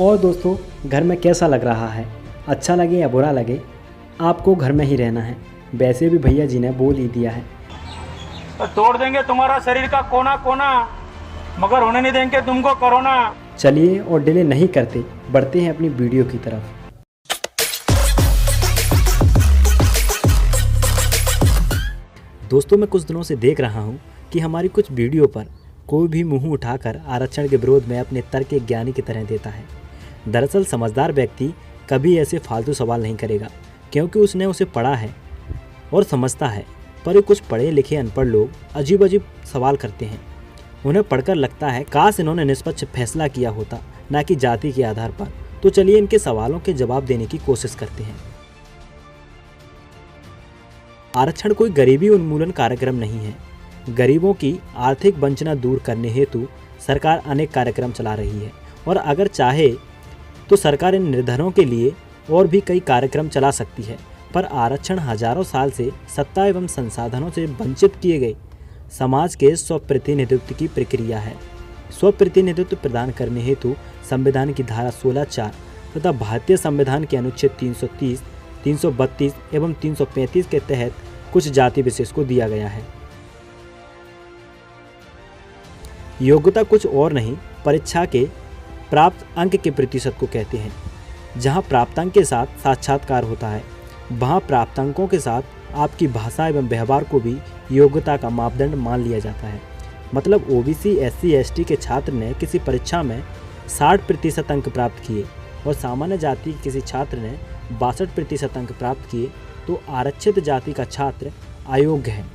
और दोस्तों, घर में कैसा लग रहा है? अच्छा लगे या बुरा लगे, आपको घर में ही रहना है। वैसे भी भैया जी ने बोल ही दिया है, तोड़ देंगे तुम्हारा शरीर का कोना कोना, मगर होने नहीं देंगे तुमको कोरोना। चलिए और डिले नहीं करते, बढ़ते हैं अपनी वीडियो की तरफ। दोस्तों, मैं कुछ दिनों से देख रहा हूं कि हमारी कुछ वीडियो पर कोई भी मुंह उठाकर आरक्षण के विरोध में अपने तर्क एक ज्ञानी की तरह देता है। दरअसल समझदार व्यक्ति कभी ऐसे फालतू सवाल नहीं करेगा, क्योंकि उसने उसे पढ़ा है और समझता है। पर ये कुछ पढ़े लिखे अनपढ़ लोग अजीब अजीब सवाल करते हैं। उन्हें पढ़कर लगता है काश इन्होंने निष्पक्ष फैसला किया होता, न कि जाति के आधार पर। तो चलिए इनके सवालों के जवाब देने की कोशिश करते हैं। आरक्षण कोई गरीबी उन्मूलन कार्यक्रम नहीं है। गरीबों की आर्थिक वंचना दूर करने हेतु सरकार अनेक कार्यक्रम चला रही है, और अगर चाहे तो सरकार इन निर्धनों के लिए और भी कई कार्यक्रम चला सकती है। पर आरक्षण हजारों साल से सत्ता एवं संसाधनों से वंचित किए गए समाज के स्वप्रतिनिधित्व की प्रक्रिया है। स्वप्रतिनिधित्व प्रदान करने हेतु संविधान की धारा 16(4) तथा भारतीय संविधान के अनुच्छेद 330, 332 एवं 335 के तहत कुछ जाति विशेष को दिया गया है। योग्यता कुछ और नहीं, परीक्षा के प्राप्त अंक के प्रतिशत को कहते हैं। जहां प्राप्तांक के साथ साक्षात्कार होता है, वहां प्राप्तांकों के साथ आपकी भाषा एवं व्यवहार को भी योग्यता का मापदंड मान लिया जाता है। मतलब ओबीसी, एससी, एसटी के छात्र ने किसी परीक्षा में 60% अंक प्राप्त किए और सामान्य जाति के किसी छात्र ने 62% अंक प्राप्त किए, तो आरक्षित जाति का छात्र अयोग्य है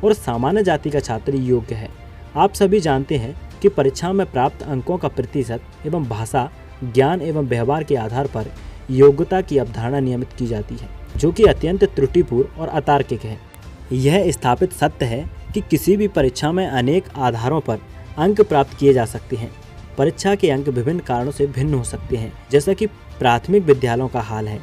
और सामान्य जाति का छात्र योग्य है। आप सभी जानते हैं कि परीक्षा में प्राप्त अंकों का प्रतिशत एवं भाषा, ज्ञान एवं व्यवहार के आधार पर योग्यता की अवधारणा नियमित की जाती है, जो कि अत्यंत त्रुटिपूर्ण और अतार्किक है। यह स्थापित सत्य है कि किसी भी परीक्षा में अनेक आधारों पर अंक प्राप्त किए जा सकते हैं। परीक्षा के अंक विभिन्न कारणों से भिन्न हो सकते हैं, जैसा कि प्राथमिक विद्यालयों का हाल है।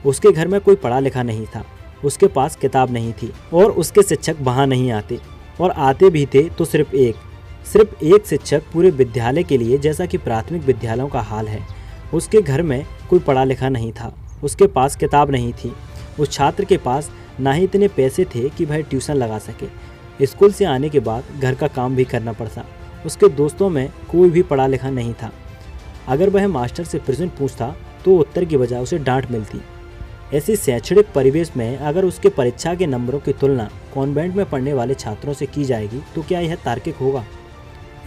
उसके घर में कोई पढ़ा लिखा नहीं था, उसके पास किताब नहीं थी और उसके शिक्षक वहाँ नहीं आते, और आते भी थे तो सिर्फ एक शिक्षक पूरे विद्यालय के लिए, जैसा कि प्राथमिक विद्यालयों का हाल है। उसके घर में कोई पढ़ा लिखा नहीं था, उसके पास किताब नहीं थी, उस छात्र के पास ना ही इतने पैसे थे कि वह ट्यूशन लगा सके। स्कूल से आने के बाद घर का काम भी करना पड़ता। उसके दोस्तों में कोई भी पढ़ा लिखा नहीं था। अगर वह मास्टर से प्रश्न पूछता तो उत्तर की बजाय उसे डांट मिलती। ऐसे शैक्षणिक परिवेश में अगर उसके परीक्षा के नंबरों की तुलना कॉन्वेंट में पढ़ने वाले छात्रों से की जाएगी, तो क्या यह तार्किक होगा?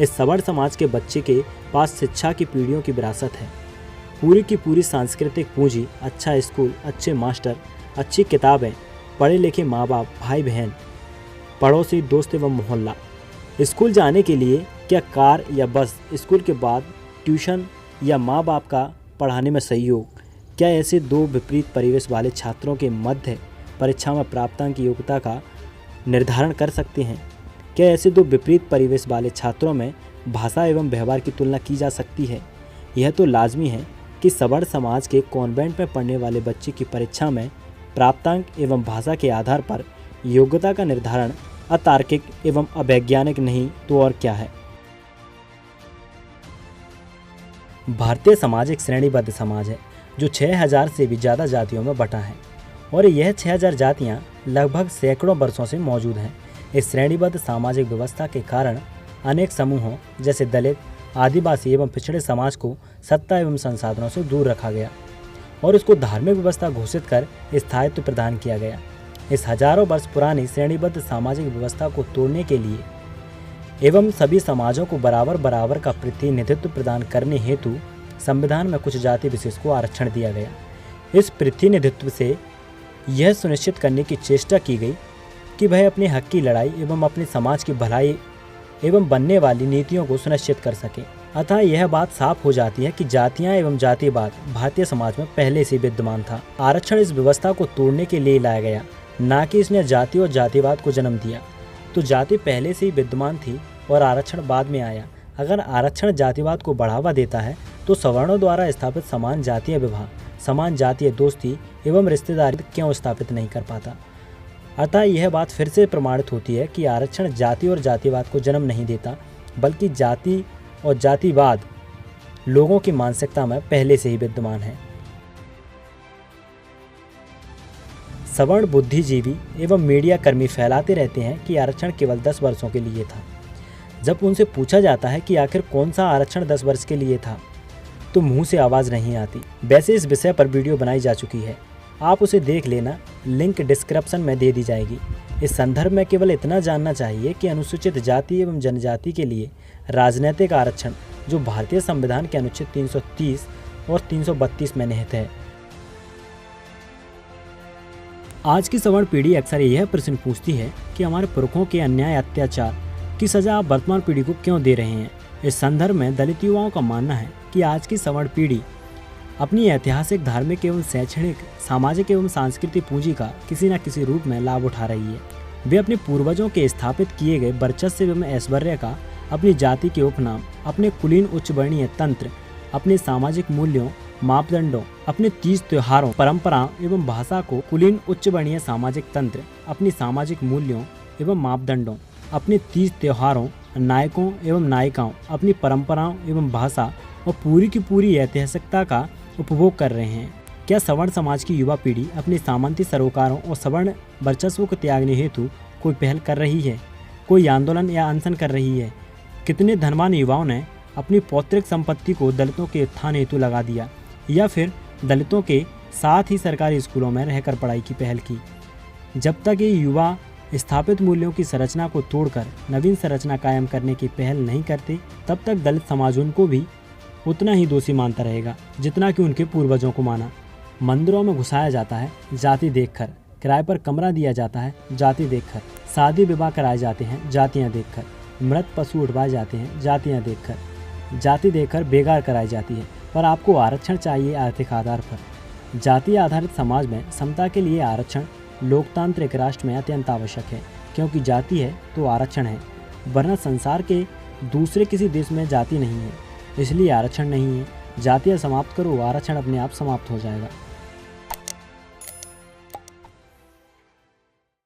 इस सवर्ण समाज के बच्चे के पास शिक्षा की पीढ़ियों की विरासत है। पूरी की पूरी सांस्कृतिक पूंजी, अच्छा स्कूल, अच्छे मास्टर, अच्छी किताबें, पढ़े लिखे माँ बाप, भाई बहन, पड़ोसी, दोस्त एवं मोहल्ला। स्कूल जाने के लिए क्या कार या बस, स्कूल के बाद ट्यूशन या माँ बाप का पढ़ाने में सहयोग, क्या ऐसे दो विपरीत परिवेश वाले छात्रों के मध्य परीक्षा में प्राप्तांक की योग्यता का निर्धारण कर सकते हैं? क्या ऐसे दो विपरीत परिवेश वाले छात्रों में भाषा एवं व्यवहार की तुलना की जा सकती है? यह तो लाजमी है कि सवर्ण समाज के कॉन्वेंट में पढ़ने वाले बच्चे की परीक्षा में प्राप्तांक एवं भाषा के आधार पर योग्यता का निर्धारण अतार्किक एवं अवैज्ञानिक नहीं तो और क्या है। भारतीय समाज एक श्रेणीबद्ध समाज है जो 6000 से भी ज़्यादा जातियों में बटा है, और यह 6000 जातियाँ लगभग सैकड़ों वर्षों से मौजूद हैं। इस श्रेणीबद्ध सामाजिक व्यवस्था के कारण अनेक समूहों जैसे दलित, आदिवासी एवं पिछड़े समाज को सत्ता एवं संसाधनों से दूर रखा गया और उसको धार्मिक व्यवस्था घोषित कर स्थायित्व प्रदान किया गया। इस हजारों वर्ष पुरानी श्रेणीबद्ध सामाजिक व्यवस्था को तोड़ने के लिए एवं सभी समाजों को बराबर बराबर का प्रतिनिधित्व प्रदान करने हेतु संविधान में कुछ जाति विशेष को आरक्षण दिया गया। इस प्रतिनिधित्व से यह सुनिश्चित करने की चेष्टा की गई कि वह अपने हक की लड़ाई एवं अपने समाज की भलाई एवं बनने वाली नीतियों को सुनिश्चित कर सके। अतः यह बात साफ हो जाती है कि जातियां एवं जातिवाद भारतीय समाज में पहले से विद्यमान था। आरक्षण इस व्यवस्था को तोड़ने के लिए लाया गया, ना कि इसने जाति और जातिवाद को जन्म दिया। तो जाति पहले से ही विद्यमान थी और आरक्षण बाद में आया। अगर आरक्षण जातिवाद को बढ़ावा देता है तो सवर्णों द्वारा स्थापित समान जातीय विवाह, समान जातीय दोस्ती एवं रिश्तेदारी क्यों स्थापित नहीं कर पाता? अतः यह बात फिर से प्रमाणित होती है कि आरक्षण जाति और जातिवाद को जन्म नहीं देता, बल्कि जाति और जातिवाद लोगों की मानसिकता में पहले से ही विद्यमान है। सवर्ण बुद्धिजीवी एवं मीडिया कर्मी फैलाते रहते हैं कि आरक्षण केवल 10 वर्षों के लिए था। जब उनसे पूछा जाता है कि आखिर कौन सा आरक्षण 10 वर्ष के लिए था, तो मुंह से आवाज़ नहीं आती। वैसे इस विषय पर वीडियो बनाई जा चुकी है, आप उसे देख लेना, लिंक डिस्क्रिप्शन में दे दी जाएगी। इस संदर्भ में केवल इतना जानना चाहिए कि अनुसूचित जाति एवं जनजाति के लिए राजनीतिक आरक्षण जो भारतीय संविधान के अनुच्छेद 330 और 332 में निहित है। आज की सवर्ण पीढ़ी अक्सर यह प्रश्न पूछती है कि हमारे पुरखों के अन्याय अत्याचार की सजा आप वर्तमान पीढ़ी को क्यों दे रहे हैं। इस संदर्भ में दलित युवाओं का मानना है कि आज की सवर्ण पीढ़ी अपनी ऐतिहासिक, धार्मिक एवं शैक्षणिक, सामाजिक एवं सांस्कृतिक पूंजी का किसी न किसी रूप में लाभ उठा रही है। वे अपने पूर्वजों के स्थापित किए गए वर्चस्व एवं ऐश्वर्य का अपनी जाति के उपनाम, अपने कुलीन उच्च वर्णीय तंत्र, अपने सामाजिक मूल्यों, मापदंडों, अपने तीज त्योहारों, परंपराओं एवं भाषा को कुलीन उच्च वर्णीय सामाजिक तंत्र, अपनी सामाजिक मूल्यों एवं मापदंडों, अपने तीज त्योहारों, नायकों एवं नायिकाओं, अपनी परंपराओं एवं भाषा और पूरी की पूरी ऐतिहासिकता का उपभोग कर रहे हैं। क्या सवर्ण समाज की युवा पीढ़ी अपने सामंती सरोकारों और सवर्ण वर्चस्व को त्यागने हेतु कोई पहल कर रही है, कोई आंदोलन या अनशन कर रही है? कितने धनवान युवाओं ने अपनी पौत्रिक संपत्ति को दलितों के उत्थान हेतु लगा दिया, या फिर दलितों के साथ ही सरकारी स्कूलों में रहकर पढ़ाई की पहल की? जब तक ये युवा स्थापित मूल्यों की संरचना को तोड़कर नवीन संरचना कायम करने की पहल नहीं करते, तब तक दलित समाज उनको भी उतना ही दोषी मानता रहेगा जितना कि उनके पूर्वजों को माना। मंदिरों में घुसाया जाता है जाति देखकर, किराए पर कमरा दिया जाता है जाति देखकर, शादी विवाह कराए जाते हैं जातियां देखकर, मृत पशु उठवाए जाते हैं जातियां देखकर, जाति देखकर बेगार कराई जाती है। पर आपको आरक्षण चाहिए आर्थिक आधार पर। जाति आधारित समाज में समता के लिए आरक्षण लोकतांत्रिक राष्ट्र में अत्यंत आवश्यक है, क्योंकि जाति है तो आरक्षण है, वरना संसार के दूसरे किसी देश में जाति नहीं है, इसलिए आरक्षण नहीं है। जातियाँ समाप्त करो, आरक्षण अपने आप समाप्त हो जाएगा।